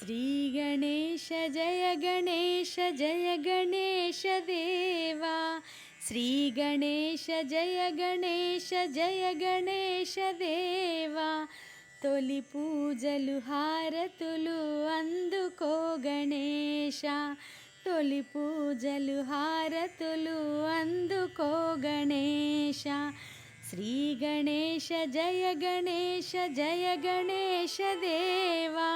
श्रीगणेश जय गणेश जय गणेश देवा। श्रीगणेश जय गणेश जय गणेश देवा। తొలి పూజలు హారతులు అందుకో గణేశ, తొలి పూజలు హారతులు అందుకో గణేశ। శ్రీ గణేశ జయ గణేశ జయ గణేశ దేవా।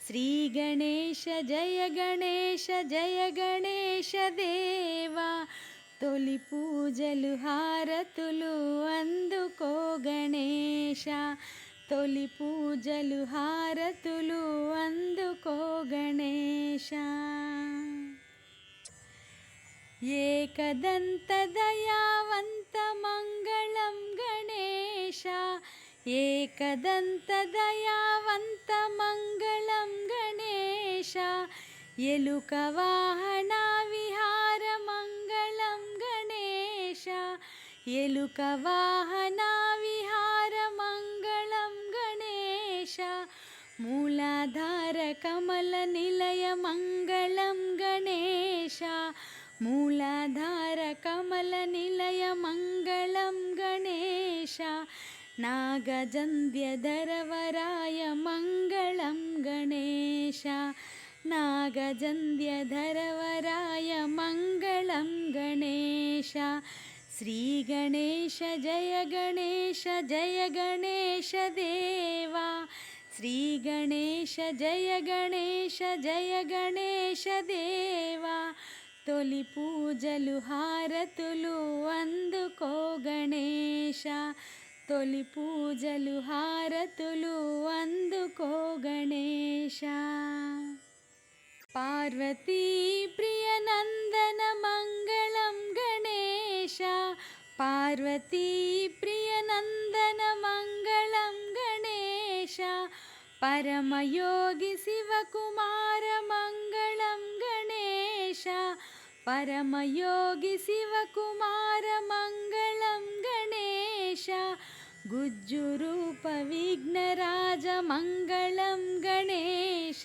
శ్రీ గణేశ జయ గణేశ జయ గణేశ దేవా। తొలి పూజలు హారతులు అందుకో గణేశ, తొలి పూజలు హారతులు అందుకో గణేశ। ఏకదంత దయావంత మంగళం గణేశ, ఏకదంత దయావంత మంగళం గణేశ। ఎలుక వాహన విహార మంగళం గణేశ, ఎలుక వాహన విహార మంగళం గణేశ। మూలాధార కమల నిలయ మంగళం గణేశ, మూలాధార కమల నిలయ మంగళం గణేశ। నాగజంధ్యధరవరాయ మంగళం గణేశ, నాగజంధ్యధరవరాయ మంగళం గణేశ। శ్రీ గణేశ జయ గణేశ జయ గణేశ దేవా। శ్రీ గణేశ జయ గణేశ జయ గణేశ దేవా। తొలి పూజలు హారతులు అందుకో గణేశ, తొలి పూజలు హారతులు అందుకో గణేశ। పార్వతీ ప్రియనందన మంగళం గణేశ, పార్వతీ ప్రియనందన మంగళం గణేశ। పరమయోగి శివకుమార మంగళం గణేశ, పరమయోగి శివకుమార మంగళం గణేశ। గుజ్జురూప విఘ్నరాజ మంగళం గణేశ,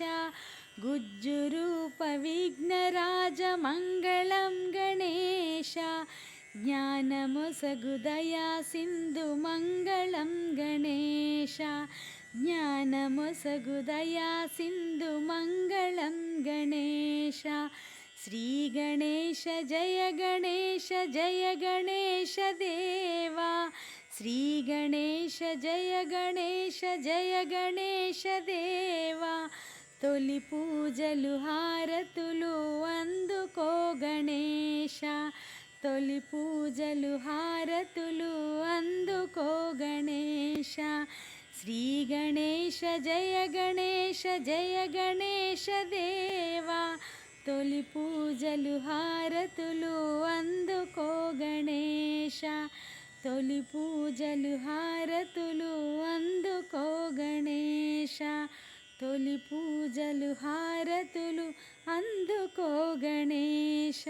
గుజ్జురూప విఘ్నరాజ మంగళం గణేశ। జ్ఞానమొసగు దయా సింధు మంగళం గణేశ, జ్ఞానమొసగు దయా సింధు మంగళం గణేశ। శ్రీ గణేశ జయ గణేశ జయ గణేశ దేవా। శ్రీ గణేశ జయ గణేశ జయ గణేశ దేవా। తొలి పూజలు హారతులు అందుకో గణేశ, తొలి పూజలు హారతులు అందుకో గణేశ। శ్రీ గణేశ జయ గణేశ జయ గణేశ దేవా। తొలి పూజలు హారతులు అందుకో గణేశ, తొలి పూజలు హారతులు అందుకో గణేశ, తొలి పూజలు హారతులు అందుకో గణేశ।